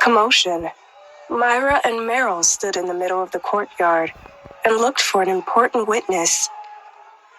commotion, Myra and Meryl stood in the middle of the courtyard and looked for an important witness.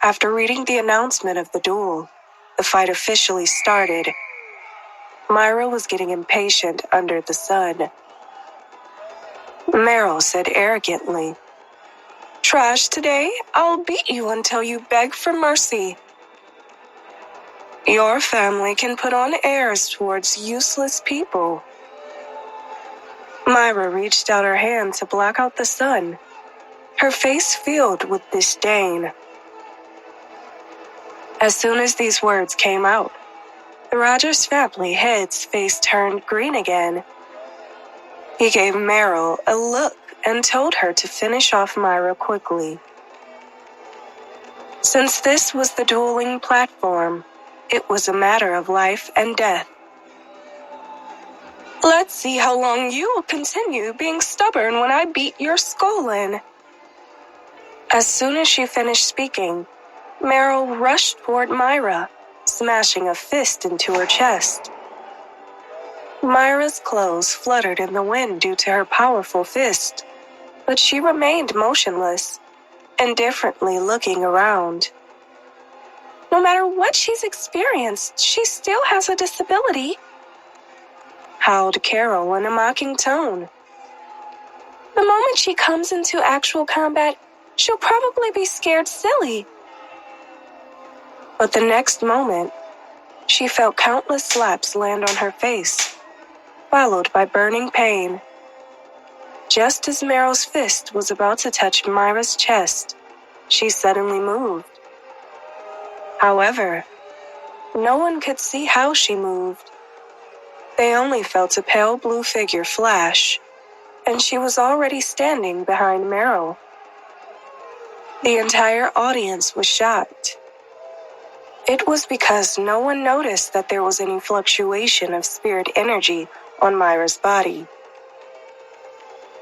After reading the announcement of the duel, the fight officially started. Myra was getting impatient under the sun. Meryl said arrogantly, "Trash today? I'll beat you until you beg for mercy. Your family can put on airs towards useless people." Myra reached out her hand to block out the sun, her face filled with disdain. As soon as these words came out, the Rogers family head's face turned green again. He gave Meryl a look and told her to finish off Myra quickly. Since this was the dueling platform, it was a matter of life and death. "Let's see how long you will continue being stubborn when I beat your skull in." As soon as she finished speaking, Meryl rushed toward Myra, smashing a fist into her chest. Myra's clothes fluttered in the wind due to her powerful fist, but she remained motionless, indifferently looking around. "No matter what she's experienced, she still has a disability," howled Carol in a mocking tone. "The moment she comes into actual combat, she'll probably be scared silly." But the next moment, she felt countless slaps land on her face, followed by burning pain. Just as Meryl's fist was about to touch Myra's chest, she suddenly moved. However, no one could see how she moved. They only felt a pale blue figure flash, and she was already standing behind Meryl. The entire audience was shocked. It was because no one noticed that there was any fluctuation of spirit energy on Myra's body.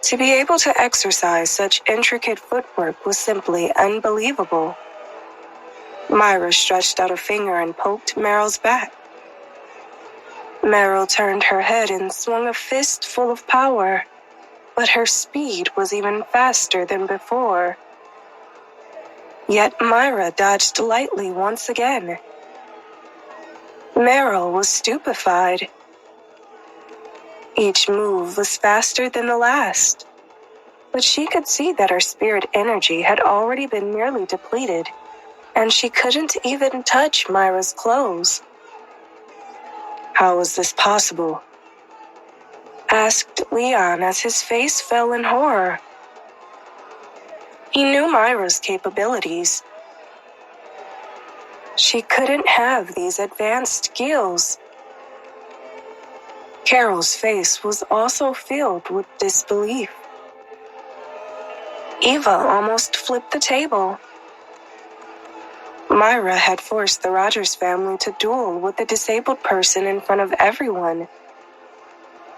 To be able to exercise such intricate footwork was simply unbelievable. Myra stretched out a finger and poked Meryl's back. Meryl turned her head and swung a fist full of power, but her speed was even faster than before. Yet Myra dodged lightly once again. Meryl was stupefied. Each move was faster than the last, but she could see that her spirit energy had already been nearly depleted, and she couldn't even touch Myra's clothes. "How was this possible?" asked Leon as his face fell in horror. He knew Myra's capabilities. She couldn't have these advanced skills. Carol's face was also filled with disbelief. Eva almost flipped the table. Myra had forced the Rogers family to duel with a disabled person in front of everyone.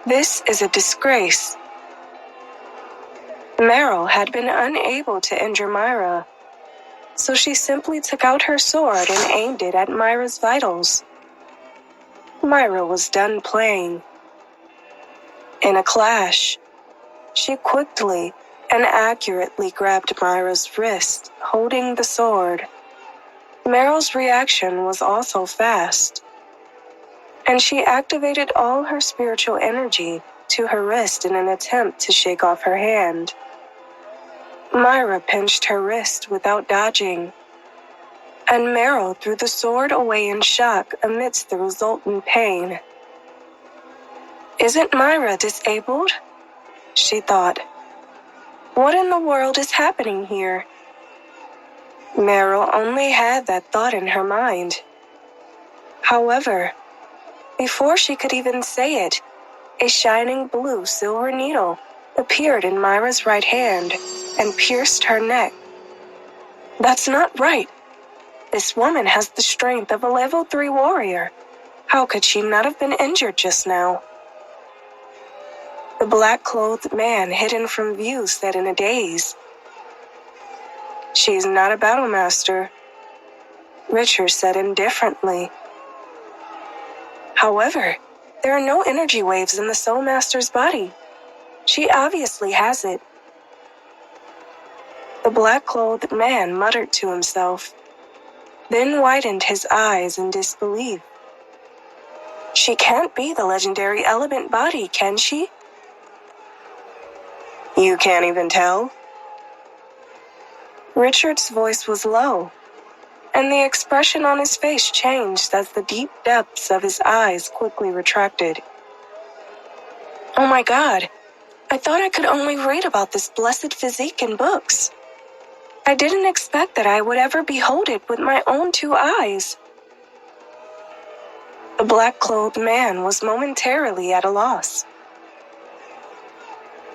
This is a disgrace. Meryl had been unable to injure Myra, so she simply took out her sword and aimed it at Myra's vitals. Myra was done playing. In a clash, she quickly and accurately grabbed Myra's wrist, holding the sword. Meryl's reaction was also fast, and she activated all her spiritual energy to her wrist in an attempt to shake off her hand. Myra pinched her wrist without dodging, and Meryl threw the sword away in shock amidst the resultant pain. "Isn't Myra disabled?" she thought. "What in the world is happening here?" Meryl only had that thought in her mind. However, before she could even say it, a shining blue silver needle appeared in Myra's right hand and pierced her neck. "That's not right. This woman has the strength of a level 3 warrior. How could she not have been injured just now?" The black-clothed man hidden from view said in a daze, "She's not a battle master," Richard said indifferently. However, There are no energy waves in the Soul Master's body. She obviously has it. The black-clothed man muttered to himself, then widened his eyes in disbelief. She can't be the legendary element body, can she? You can't even tell? Richard's voice was low, and the expression on his face changed as the deep depths of his eyes quickly retracted. Oh my God, I thought I could only read about this blessed physique in books. I didn't expect that I would ever behold it with my own two eyes. The black-clothed man was momentarily at a loss.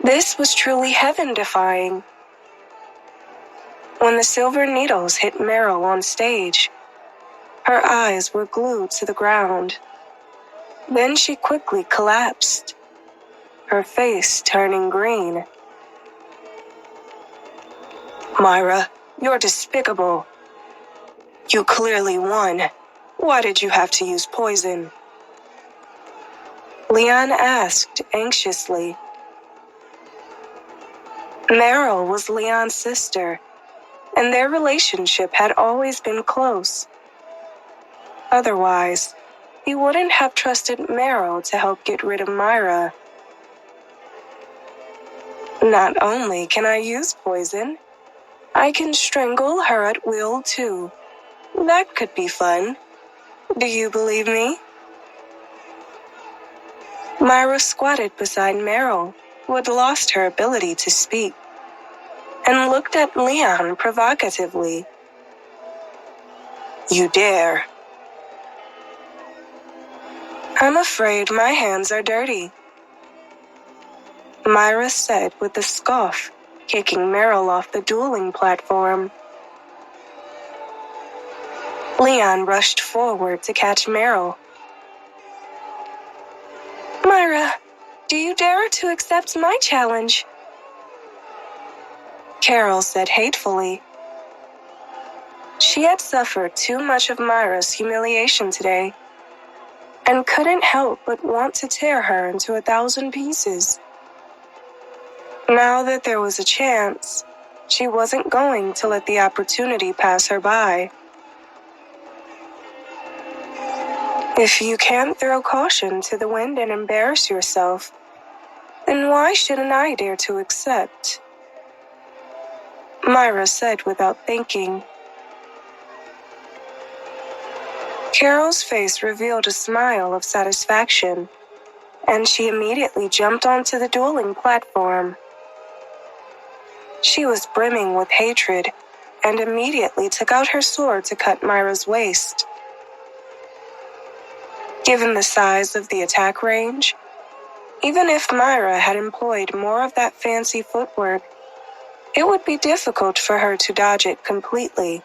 This was truly heaven-defying. When the silver needles hit Meryl on stage, her eyes were glued to the ground. Then she quickly collapsed, her face turning green. Myra, you're despicable. You clearly won. Why did you have to use poison? Leon asked anxiously. Meryl was Leon's sister, and their relationship had always been close. Otherwise, he wouldn't have trusted Meryl to help get rid of Myra. Not only can I use poison, I can strangle her at will too. That could be fun. Do you believe me? Myra squatted beside Meryl, who had lost her ability to speak, and looked at Leon provocatively. You dare? I'm afraid my hands are dirty, Myra said with a scoff, kicking Meryl off the dueling platform. Leon rushed forward to catch Meryl. Myra, do you dare to accept my challenge? Carol said hatefully. She had suffered too much of Myra's humiliation today, and couldn't help but want to tear her into 1,000 pieces. Now that there was a chance, she wasn't going to let the opportunity pass her by. If you can't throw caution to the wind and embarrass yourself, then why shouldn't I dare to accept? Myra said without thinking. Carol's face revealed a smile of satisfaction, and she immediately jumped onto the dueling platform. She was brimming with hatred, and immediately took out her sword to cut Myra's waist. Given the size of the attack range, even if Myra had employed more of that fancy footwork, it would be difficult for her to dodge it completely.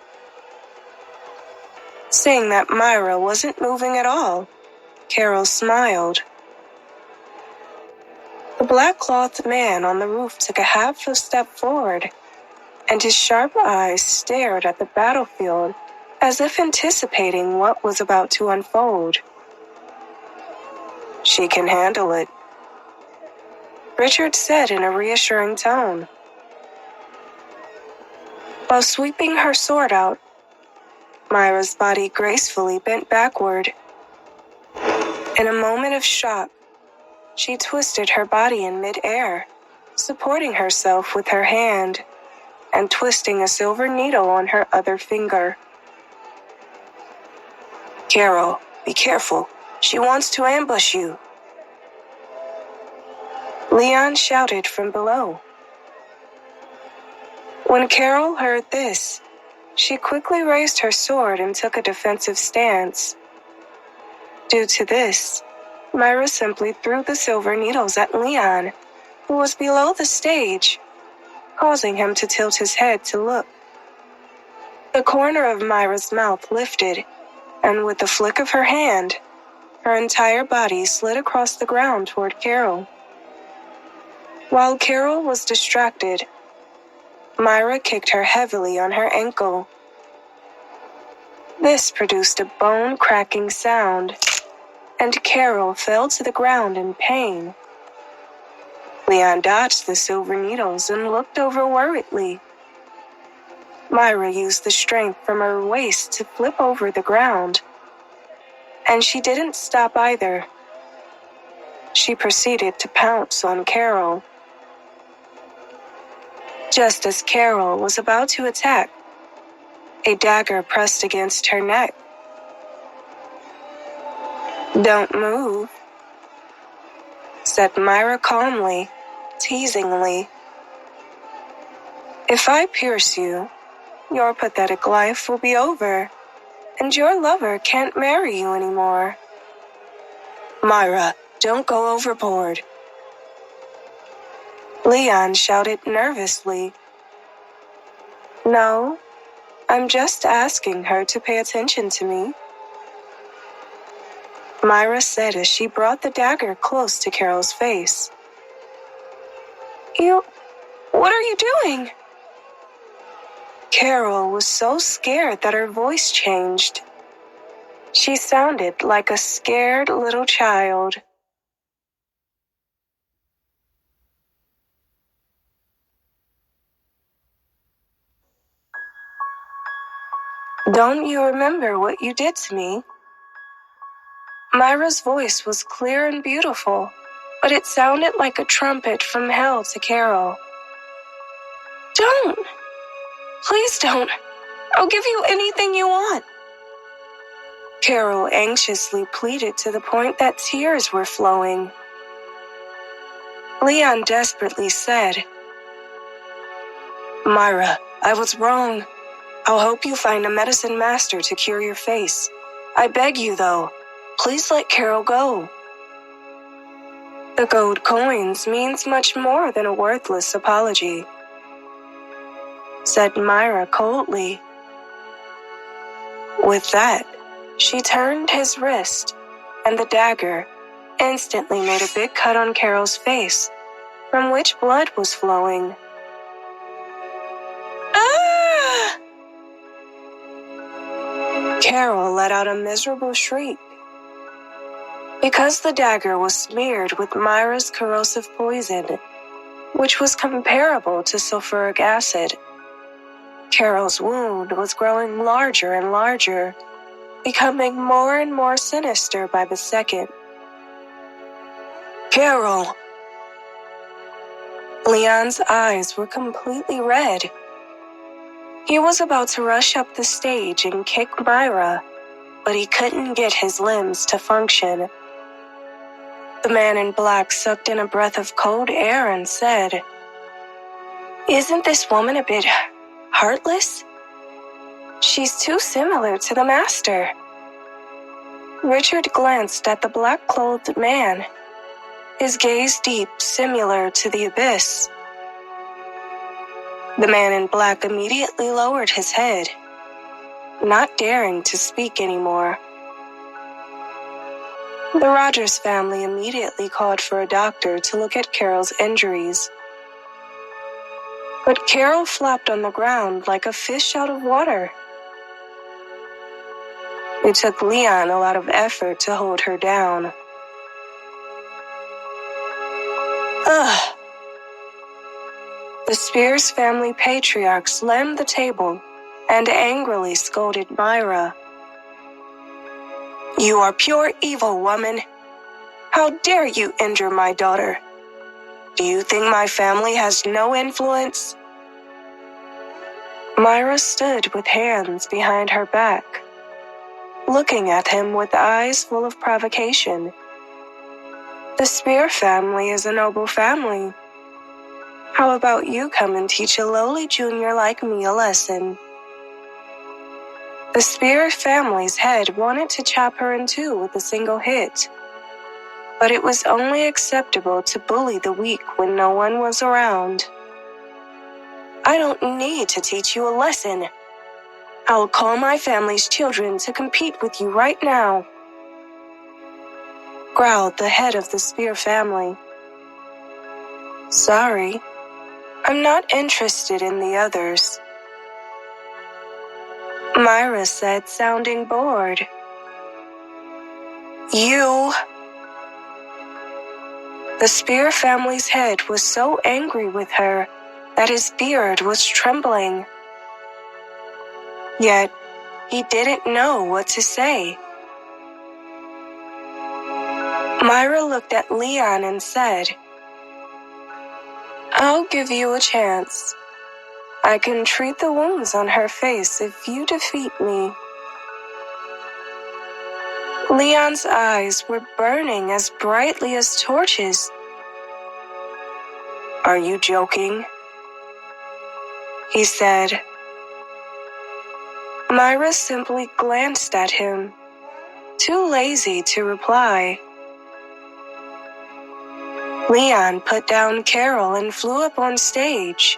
Seeing that Myra wasn't moving at all, Carol smiled. The black-clothed man on the roof took a half a step forward, and his sharp eyes stared at the battlefield as if anticipating what was about to unfold. She can handle it, Richard said in a reassuring tone. While sweeping her sword out, Myra's body gracefully bent backward. In a moment of shock, she twisted her body in mid-air, supporting herself with her hand and twisting a silver needle on her other finger. Carol, be careful. She wants to ambush you, Leon shouted from below. When Carol heard this, she quickly raised her sword and took a defensive stance. Due to this, Myra simply threw the silver needles at Leon, who was below the stage, causing him to tilt his head to look. The corner of Myra's mouth lifted, and with the flick of her hand, her entire body slid across the ground toward Carol. While Carol was distracted, Myra kicked her heavily on her ankle. This produced a bone-cracking sound, and Carol fell to the ground in pain. Leon dodged the silver needles and looked over worriedly. Myra used the strength from her waist to flip over the ground. And she didn't stop either. She proceeded to pounce on Carol. Just as Carol was about to attack, a dagger pressed against her neck. "Don't move," said Myra calmly, teasingly. "If I pierce you, your pathetic life will be over, and your lover can't marry you anymore." "Myra, don't go overboard," Leon shouted nervously. "No, I'm just asking her to pay attention to me," Myra said as she brought the dagger close to Carol's face. What are you doing?" Carol was so scared that her voice changed. She sounded like a scared little child. "Don't you remember what you did to me?" Myra's voice was clear and beautiful, but it sounded like a trumpet from hell to Carol. "Don't! Please don't! I'll give you anything you want," Carol anxiously pleaded to the point that tears were flowing. Leon desperately said, "Myra, I was wrong. I'll help you find a medicine master to cure your face. I beg you, though, please let Carol go." "The gold coins means much more than a worthless apology," said Myra coldly. With that, she turned his wrist, and the dagger instantly made a big cut on Carol's face, from which blood was flowing. "Ah!" Carol let out a miserable shriek. Because the dagger was smeared with Myra's corrosive poison, which was comparable to sulfuric acid, Carol's wound was growing larger and larger, becoming more and more sinister by the second. "Carol!" Leon's eyes were completely red. He was about to rush up the stage and kick Myra, but he couldn't get his limbs to function. The man in black sucked in a breath of cold air and said, "Isn't this woman a bit heartless? She's too similar to the master." Richard glanced at the black-clothed man, his gaze deep, similar to the abyss. The man in black immediately lowered his head, not daring to speak anymore. The Rogers family immediately called for a doctor to look at Carol's injuries. But Carol flopped on the ground like a fish out of water. It took Leon a lot of effort to hold her down. Ugh! The Spears family patriarch slammed the table and angrily scolded Myra. "You are pure evil, woman. How dare you injure my daughter? Do you think my family has no influence?" Myra stood with hands behind her back, looking at him with eyes full of provocation. "The Spear family is a noble family. How about you come and teach a lowly junior like me a lesson?" The Spear family's head wanted to chop her in two with a single hit, but it was only acceptable to bully the weak when no one was around. "I don't need to teach you a lesson. I'll call my family's children to compete with you right now," growled the head of the Spear family. "Sorry, I'm not interested in the others," Myra said, sounding bored. You... The Spear family's head was so angry with her that his beard was trembling. Yet, he didn't know what to say. Myra looked at Leon and said, "I'll give you a chance. I can treat the wounds on her face if you defeat me." Leon's eyes were burning as brightly as torches. "Are you joking?" he said. Myra simply glanced at him, too lazy to reply. Leon put down Carol and flew up on stage.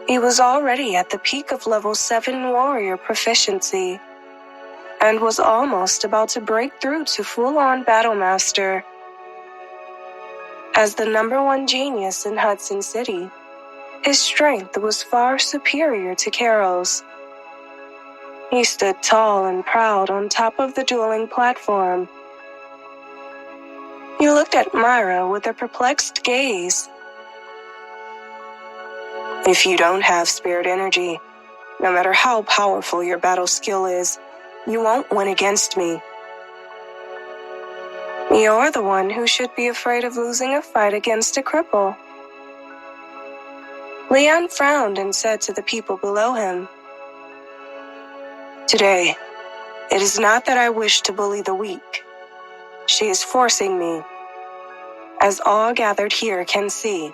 He was already at the peak of level 7 warrior proficiency and was almost about to break through to full-on battle master. As the #1 genius in Hudson City, his strength was far superior to Carol's. He stood tall and proud on top of the dueling platform. He looked at Myra with a perplexed gaze. "If you don't have spirit energy, no matter how powerful your battle skill is, you won't win against me. You're the one who should be afraid of losing a fight against a cripple." Leon frowned and said to the people below him, "Today, it is not that I wish to bully the weak. She is forcing me, as all gathered here can see."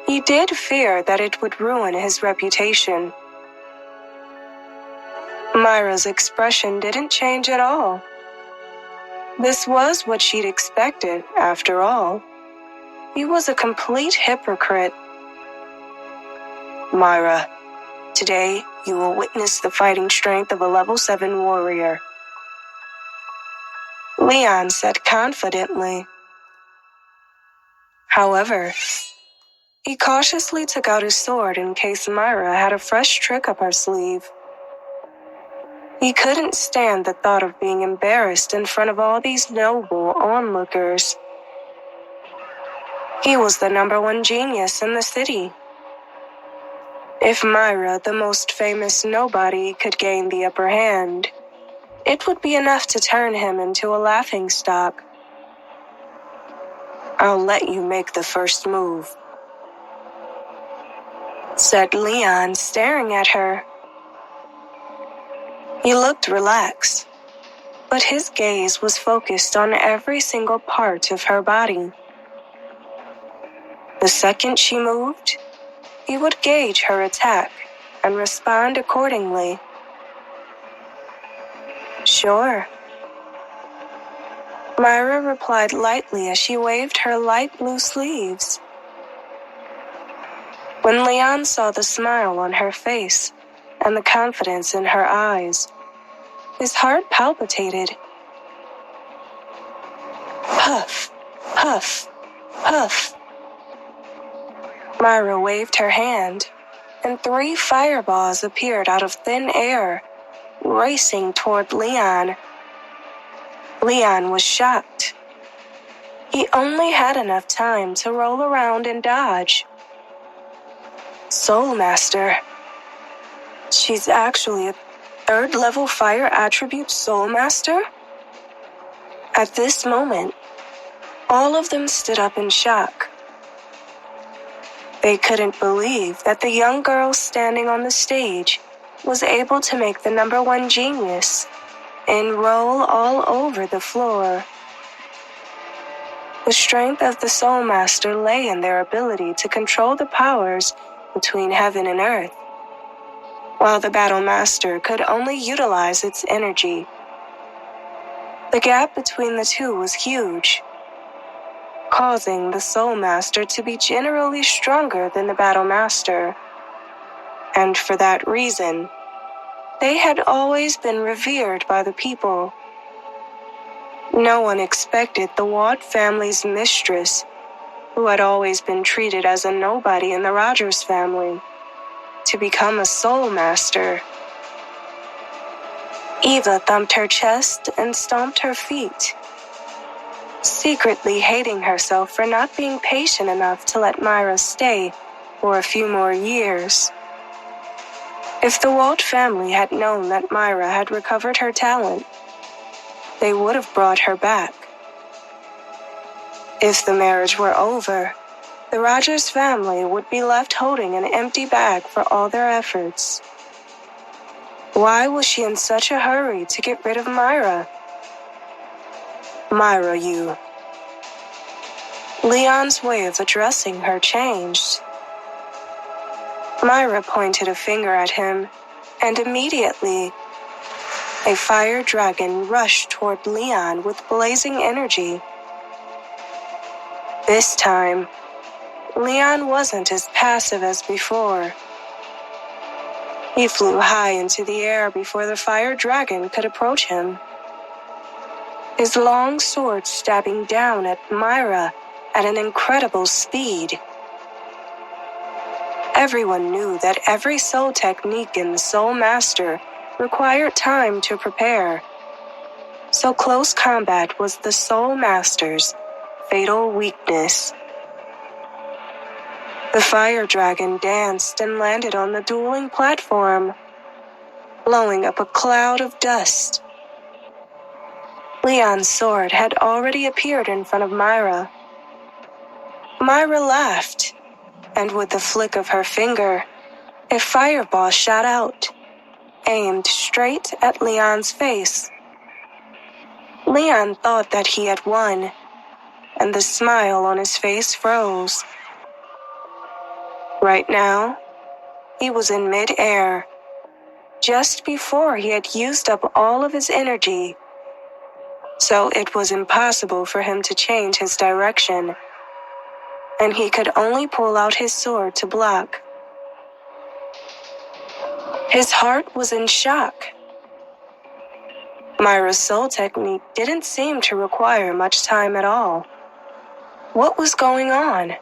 He did fear that it would ruin his reputation. Myra's expression didn't change at all. This was what she'd expected, after all. He was a complete hypocrite. "Myra, today you will witness the fighting strength of a level 7 warrior," Leon said confidently. However, he cautiously took out his sword in case Myra had a fresh trick up her sleeve. He couldn't stand the thought of being embarrassed in front of all these noble onlookers. He was the #1 genius in the city. If Myra, the most famous nobody, could gain the upper hand, it would be enough to turn him into a laughingstock. "I'll let you make the first move," said Leon, staring at her. He looked relaxed, but his gaze was focused on every single part of her body. The second she moved, he would gauge her attack and respond accordingly. "Sure," Myra replied lightly as she waved her light blue sleeves. When Leon saw the smile on her face and the confidence in her eyes, his heart palpitated. Puff, puff, puff. Myra waved her hand, and 3 fireballs appeared out of thin air, racing toward Leon. Leon was shocked. He only had enough time to roll around and dodge. Soul Master. She's actually a 3rd-level fire attribute Soul Master? At this moment, all of them stood up in shock. They couldn't believe that the young girl standing on the stage was able to make the #1 genius and roll all over the floor. The strength of the Soul Master lay in their ability to control the powers between heaven and earth, while the Battle Master could only utilize its energy. The gap between the two was huge, causing the Soul Master to be generally stronger than the Battle Master. And for that reason, they had always been revered by the people. No one expected the Watt family's mistress, who had always been treated as a nobody in the Rogers family, to become a Soul Master. Eva thumped her chest and stomped her feet, secretly hating herself for not being patient enough to let Myra stay for a few more years. If the Walt family had known that Myra had recovered her talent, they would have brought her back. If the marriage were over, the Rogers family would be left holding an empty bag for all their efforts. Why was she in such a hurry to get rid of Myra? Myra, you. Leon's way of addressing her changed. Myra pointed a finger at him, and immediately, a fire dragon rushed toward Leon with blazing energy. This time, Leon wasn't as passive as before. He flew high into the air before the fire dragon could approach him, his long sword stabbing down at Myra at an incredible speed. Everyone knew that every soul technique in the Soul Master required time to prepare, so close combat was the Soul Master's fatal weakness. The fire dragon danced and landed on the dueling platform, blowing up a cloud of dust. Leon's sword had already appeared in front of Myra. Myra laughed, and with the flick of her finger, a fireball shot out, aimed straight at Leon's face. Leon thought that he had won, and the smile on his face froze. Right now, he was in mid-air, just before he had used up all of his energy, so it was impossible for him to change his direction, and he could only pull out his sword to block. His heart was in shock. Myra's soul technique didn't seem to require much time at all. What was going on?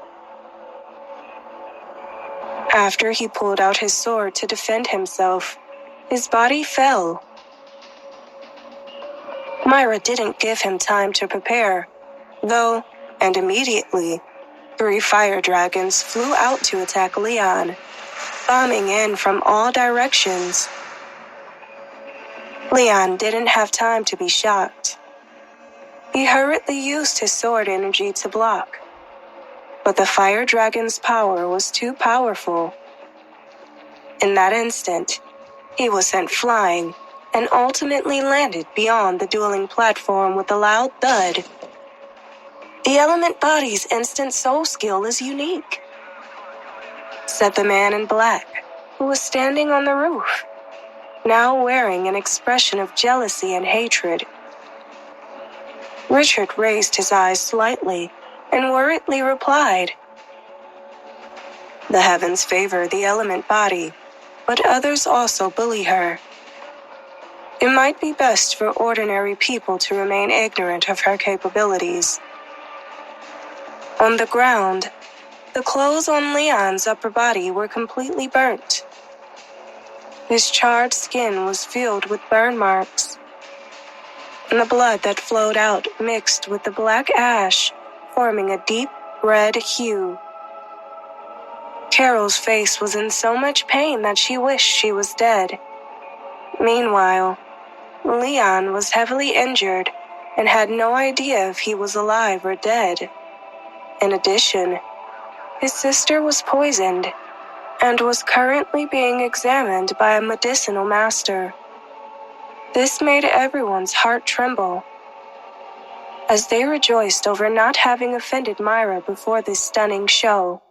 After he pulled out his sword to defend himself, his body fell. Myra didn't give him time to prepare, though, and immediately, 3 fire dragons flew out to attack Leon, bombing in from all directions. Leon didn't have time to be shocked. He hurriedly used his sword energy to block, but the fire dragon's power was too powerful. In that instant, he was sent flying and ultimately landed beyond the dueling platform with a loud thud. "The element body's instant soul skill is unique," said the man in black, who was standing on the roof, now wearing an expression of jealousy and hatred. Richard raised his eyes slightly and worriedly replied, "The heavens favor the element body, but others also bully her. It might be best for ordinary people to remain ignorant of her capabilities." On the ground, the clothes on Leon's upper body were completely burnt. His charred skin was filled with burn marks, and the blood that flowed out mixed with the black ash, forming a deep red hue. Carol's face was in so much pain that she wished she was dead. Meanwhile, Leon was heavily injured and had no idea if he was alive or dead. In addition, his sister was poisoned and was currently being examined by a medicinal master. This made everyone's heart tremble, as they rejoiced over not having offended Myra before this stunning show.